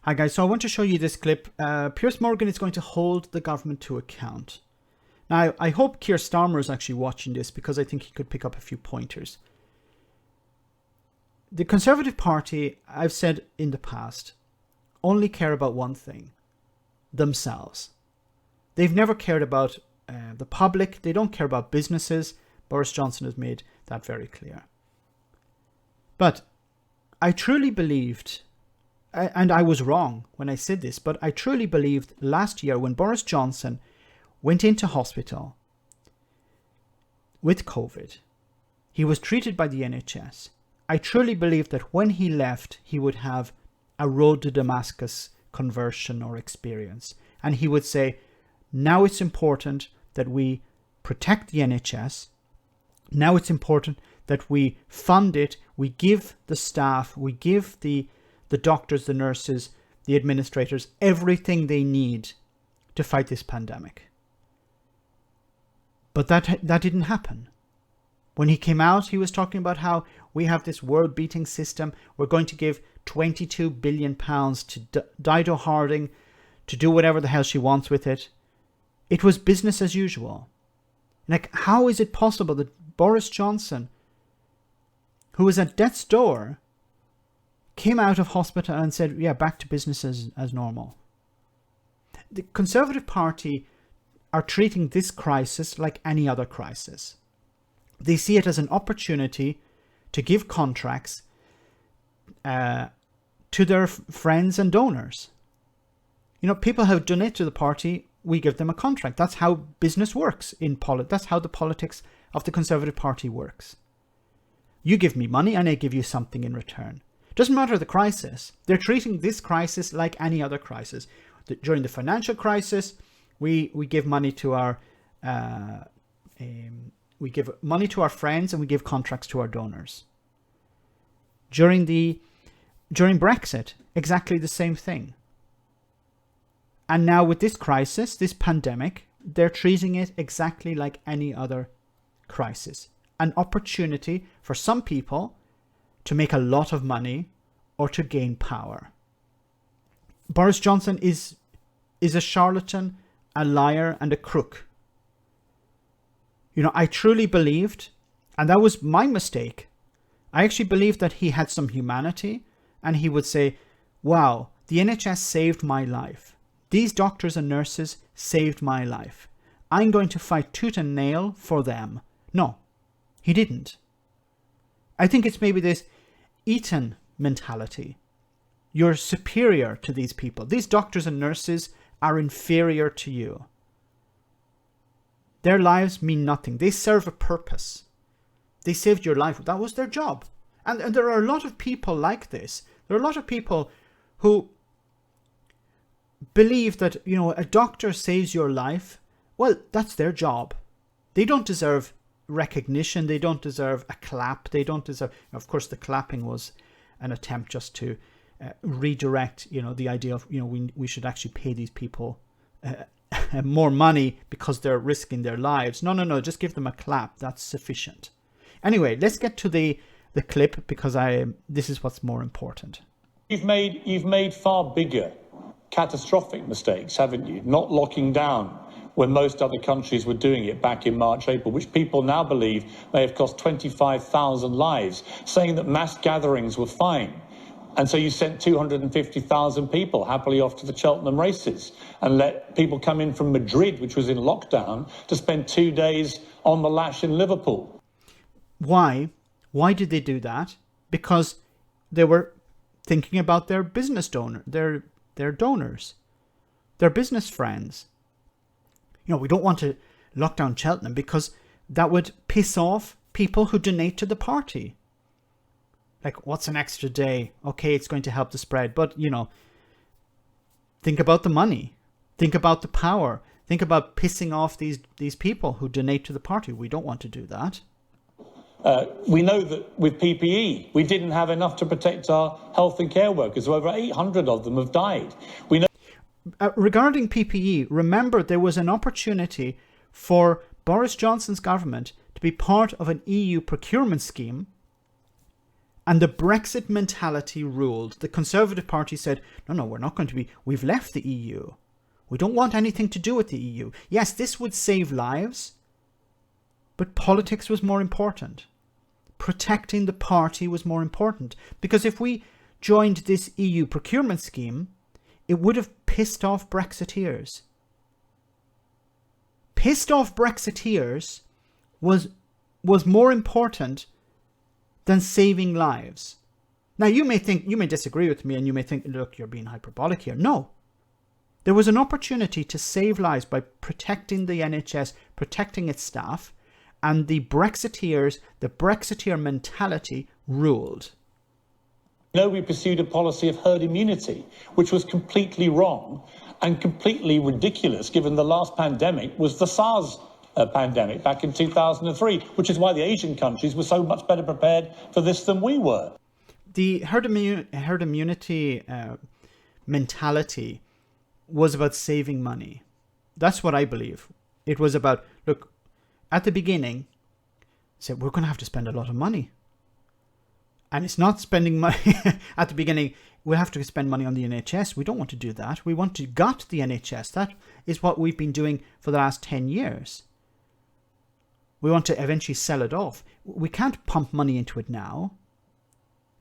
Hi guys, so I want to show you this clip. Piers Morgan is going to hold the government to account. Now, I hope Keir Starmer is actually watching this because I think he could pick up a few pointers. The Conservative Party, I've said in the past, only care about one thing: themselves. They've never cared about the public. They don't care about businesses. Boris Johnson has made that very clear. But I truly believed, and I was wrong when I said this, but I truly believed last year when Boris Johnson went into hospital with COVID, he was treated by the NHS. I truly believed that when he left, he would have a road to Damascus conversion or experience. And he would say, now it's important that we protect the NHS. Now it's important that we fund it. We give the staff, we give the doctors, the nurses, the administrators, everything they need to fight this pandemic. But that didn't happen. When he came out, he was talking about how we have this world-beating system. We're going to give £22 billion to Dido Harding to do whatever the hell she wants with it. It was business as usual. Like, how is it possible that Boris Johnson, who was at death's door, came out of hospital and said, yeah, back to business as normal? The Conservative Party are treating this crisis like any other crisis. They see it as an opportunity to give contracts to their friends and donors. You know, people who donate to the party, we give them a contract. That's how business works in politics. That's how the politics of the Conservative Party works. You give me money and I give you something in return. Doesn't matter the crisis. They're treating this crisis like any other crisis. During the financial crisis, we give money to our friends and we give contracts to our donors. During Brexit, exactly the same thing. And now with this crisis, this pandemic, they're treating it exactly like any other crisis. An opportunity for some people to make a lot of money or to gain power. Boris Johnson is a charlatan, a liar, and a crook. You know, I truly believed, and that was my mistake, I actually believed that he had some humanity and he would say, wow, the NHS saved my life. These doctors and nurses saved my life. I'm going to fight tooth and nail for them. No, he didn't. I think it's maybe this Eton mentality. You're superior to these people. These doctors and nurses are inferior to you. Their lives mean nothing. They serve a purpose. They saved your life. That was their job. And there are a lot of people like this. There are a lot of people who believe that, you know, a doctor saves your life. Well, that's their job. They don't deserve recognition. They don't deserve a clap. They don't deserve... Of course, the clapping was an attempt just to redirect, you know, the idea of, you know, we should actually pay these people more money because they're risking their lives. No, just give them a clap. That's sufficient. Anyway, let's get to the clip because this is what's more important. You've made far bigger catastrophic mistakes, haven't you? Not locking down when most other countries were doing it back in March, April, which people now believe may have cost 25,000 lives, saying that mass gatherings were fine. And so you sent 250,000 people happily off to the Cheltenham races and let people come in from Madrid, which was in lockdown, to spend 2 days on the lash in Liverpool. Why? Why did they do that? Because they were thinking about their business their donors, their business friends. You know, we don't want to lock down Cheltenham because that would piss off people who donate to the party. Like, what's an extra day? Okay, it's going to help the spread. But, you know, think about the money. Think about the power. Think about pissing off these people who donate to the party. We don't want to do that. We know that with PPE, we didn't have enough to protect our health and care workers. Over 800 of them have died. We know. Regarding PPE, remember there was an opportunity for Boris Johnson's government to be part of an EU procurement scheme And the Brexit mentality ruled. The Conservative Party said, no, we're not going to be, we've left the EU. We don't want anything to do with the EU. Yes, this would save lives, but politics was more important. Protecting the party was more important. Because if we joined this EU procurement scheme, it would have pissed off Brexiteers. Pissed off Brexiteers was more important than saving lives. Now you may disagree with me, and you may think, look, you're being hyperbolic here. No. There was an opportunity to save lives by protecting the NHS, protecting its staff, and the Brexiteers, the Brexiteer mentality ruled. No, we pursued a policy of herd immunity, which was completely wrong and completely ridiculous, given the last pandemic was the SARS pandemic back in 2003, which is why the Asian countries were so much better prepared for this than we were. The herd immunity mentality was about saving money. That's what I believe. It was about, look, at the beginning, said we're going to have to spend a lot of money. And it's not spending money at the beginning. We have to spend money on the NHS. We don't want to do that. We want to gut the NHS. That is what we've been doing for the last 10 years. We want to eventually sell it off. We can't pump money into it now.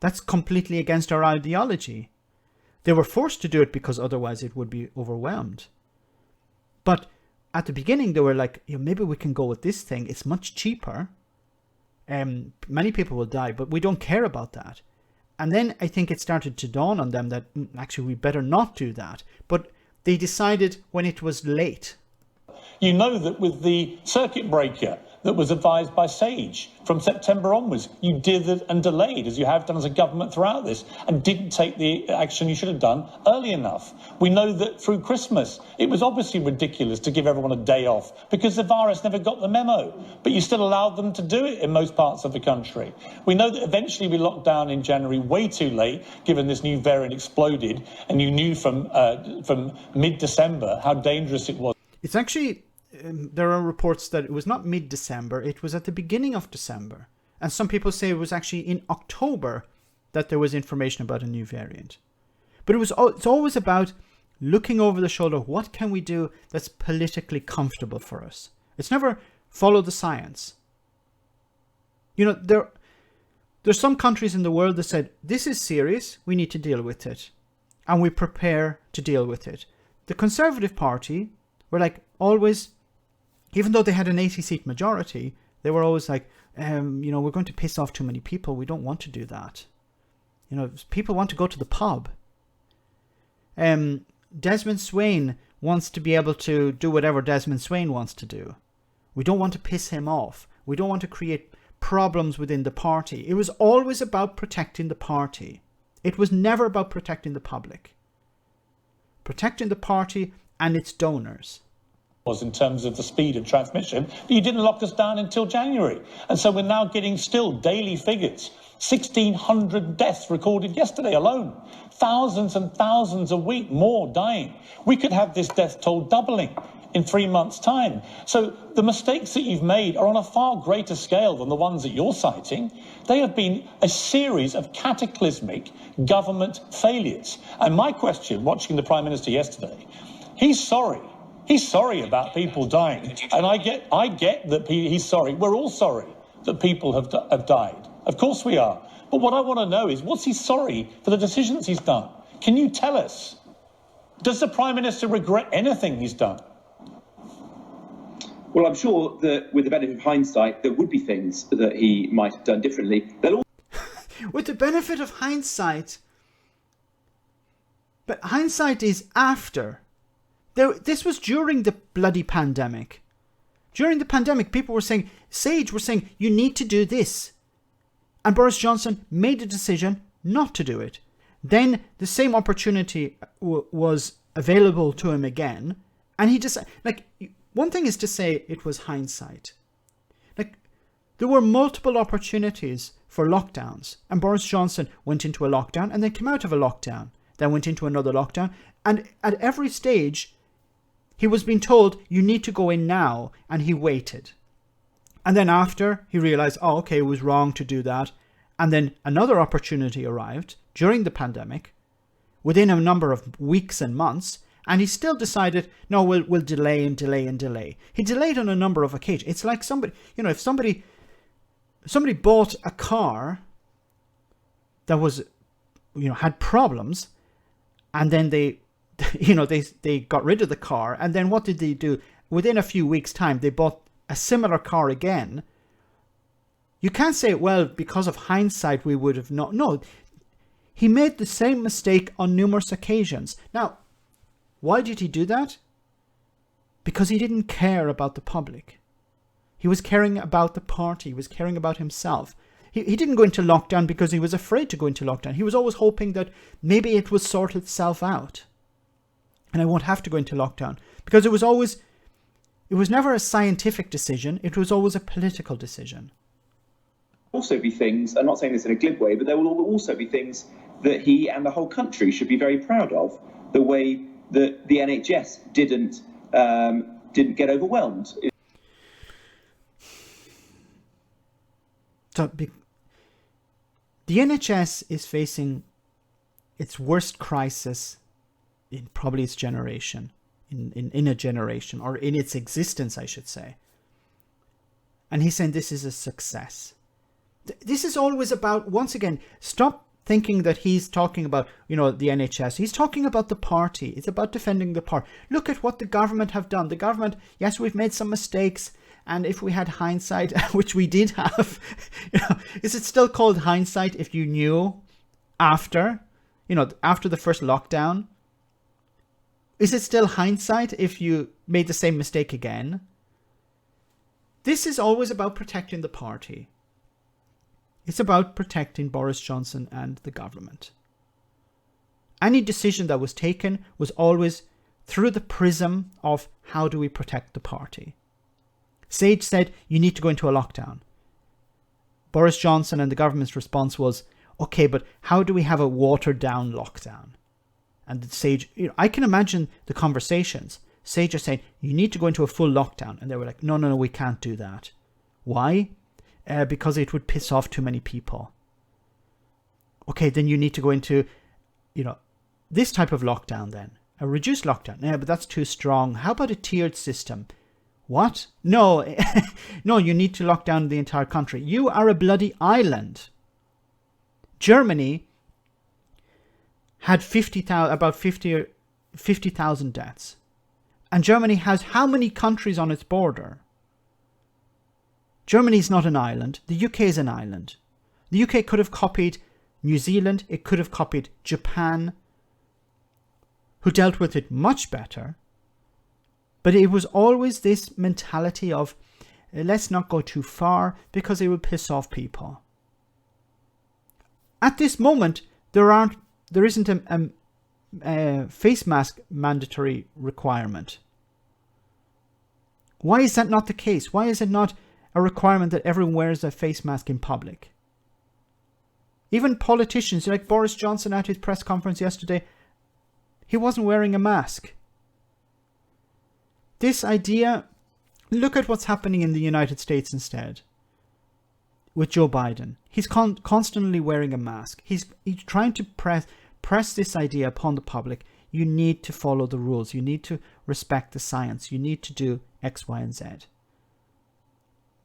That's completely against our ideology. They were forced to do it because otherwise it would be overwhelmed. But at the beginning, they were like, maybe we can go with this thing. It's much cheaper. Many people will die, but we don't care about that. And then I think it started to dawn on them that actually we better not do that. But they decided when it was late. You know that with the circuit breaker that was advised by SAGE from September onwards, you dithered and delayed, as you have done as a government throughout this, and didn't take the action you should have done early enough. We know that through Christmas, it was obviously ridiculous to give everyone a day off because the virus never got the memo, but you still allowed them to do it in most parts of the country. We know that eventually we locked down in January way too late, given this new variant exploded, and you knew from mid-December how dangerous it was. It's actually... there are reports that it was not mid-December, it was at the beginning of December. And some people say it was actually in October that there was information about a new variant. But it's always about looking over the shoulder, what can we do that's politically comfortable for us? It's never follow the science. You know, there's some countries in the world that said, this is serious, we need to deal with it. And we prepare to deal with it. The Conservative Party were like always... even though they had an 80-seat majority, they were always like, we're going to piss off too many people. We don't want to do that. People want to go to the pub. Desmond Swayne wants to be able to do whatever Desmond Swayne wants to do. We don't want to piss him off. We don't want to create problems within the party. It was always about protecting the party. It was never about protecting the public. Protecting the party and its donors. Was in terms of the speed of transmission, but you didn't lock us down until January. And so we're now getting still daily figures. 1,600 deaths recorded yesterday alone. Thousands and thousands a week more dying. We could have this death toll doubling in 3 months' time. So the mistakes that you've made are on a far greater scale than the ones that you're citing. They have been a series of cataclysmic government failures. And my question, watching the Prime Minister yesterday, he's sorry. He's sorry about people dying. And I get that he's sorry. We're all sorry that people have died. Of course we are. But what I want to know is, what's he sorry for the decisions he's done? Can you tell us? Does the Prime Minister regret anything he's done? Well, I'm sure that with the benefit of hindsight, there would be things that he might have done differently. With the benefit of hindsight, but hindsight is after. This was during the bloody pandemic. During the pandemic, people were saying, SAGE were saying, you need to do this. And Boris Johnson made a decision not to do it. Then the same opportunity was available to him again. And he just, one thing is to say it was hindsight. There were multiple opportunities for lockdowns. And Boris Johnson went into a lockdown and then came out of a lockdown. Then went into another lockdown. And at every stage, he was being told, you need to go in now, and he waited. And then after, he realised, it was wrong to do that, And then another opportunity arrived during the pandemic, within a number of weeks and months, and he still decided, no, we'll delay and delay and delay. He delayed on a number of occasions. It's like somebody, if somebody bought a car that was, had problems, and then they got rid of the car, and then what did they do? Within a few weeks' time, they bought a similar car again. You can't say, well, because of hindsight, we would have not. No, he made the same mistake on numerous occasions. Now, why did he do that? Because he didn't care about the public. He was caring about the party. He was caring about himself. He didn't go into lockdown because he was afraid to go into lockdown. He was always hoping that maybe it would sort itself out and I won't have to go into lockdown. Because it was never a scientific decision. It was always a political decision. Also be things, I'm not saying this in a glib way, but there will also be things that he and the whole country should be very proud of. The way that the NHS didn't get overwhelmed. So the NHS is facing its worst crisis in probably its generation, in a generation, or in its existence, I should say. And he's saying this is a success. This is always about, once again, stop thinking that he's talking about, the NHS. He's talking about the party. It's about defending the party. Look at what the government have done. The government, yes, we've made some mistakes. And if we had hindsight, which we did have, is it still called hindsight if you knew after the first lockdown? Is it still hindsight if you made the same mistake again? This is always about protecting the party. It's about protecting Boris Johnson and the government. Any decision that was taken was always through the prism of how do we protect the party. Sage said, you need to go into a lockdown. Boris Johnson and the government's response was, okay, but how do we have a watered down lockdown? And Sage, I can imagine the conversations. Sage is saying, you need to go into a full lockdown. And they were like, no, we can't do that. Why? Because it would piss off too many people. Okay, then you need to go into, this type of lockdown then. A reduced lockdown. Yeah, but that's too strong. How about a tiered system? What? No, no, you need to lock down the entire country. You are a bloody island. Germany had about 50,000 deaths. And Germany has how many countries on its border? Germany is not an island. The UK is an island. The UK could have copied New Zealand. It could have copied Japan, who dealt with it much better. But it was always this mentality of, let's not go too far because it will piss off people. At this moment, there isn't a face mask mandatory requirement. Why is that not the case? Why is it not a requirement that everyone wears a face mask in public? Even politicians like Boris Johnson at his press conference yesterday, he wasn't wearing a mask. This idea, look at what's happening in the United States instead with Joe Biden. He's constantly wearing a mask. He's trying to press this idea upon the public. You need to follow the rules. You need to respect the science. You need to do X, Y, and Z.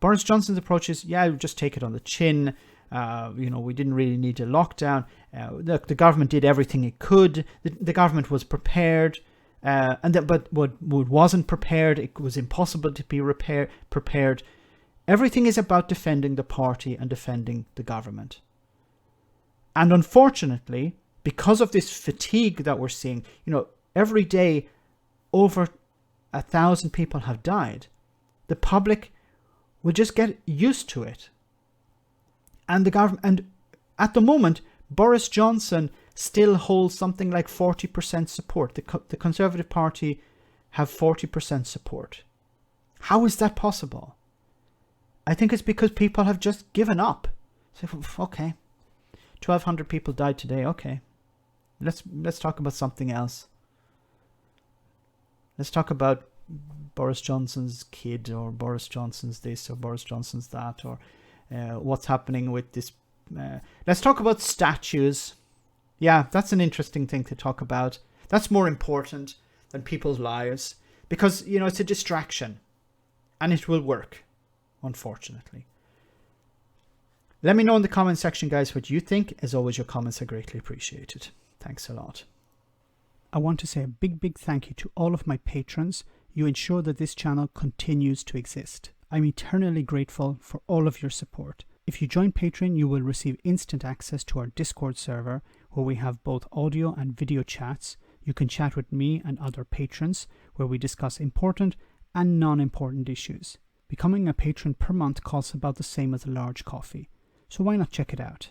Boris Johnson's approach is, we'll just take it on the chin. We didn't really need a lockdown. The government did everything it could. The government was prepared. But what wasn't prepared, it was impossible to be prepared. Everything is about defending the party and defending the government. And unfortunately, because of this fatigue that we're seeing, every day over 1,000 people have died. The public will just get used to it. And the government, and at the moment, Boris Johnson still holds something like 40% support. The Conservative Party have 40% support. How is that possible? I think it's because people have just given up. So, okay, 1,200 people died today. Okay, let's talk about something else. Let's talk about Boris Johnson's kid, or Boris Johnson's this, or Boris Johnson's that, or what's happening with this Let's talk about statues. Yeah, that's an interesting thing to talk about. That's more important than people's lives because, you know, it's a distraction and it will work, unfortunately. Let me know in the comment section, guys, what you think. As always, your comments are greatly appreciated. Thanks a lot. I want to say a big thank you to all of my patrons. You ensure that this channel continues to exist. I'm eternally grateful for all of your support. If you join Patreon, you will receive instant access to our Discord server, where we have both audio and video chats. You can chat with me and other patrons, where we discuss important and non-important issues. Becoming a patron per month costs about the same as a large coffee, so why not check it out?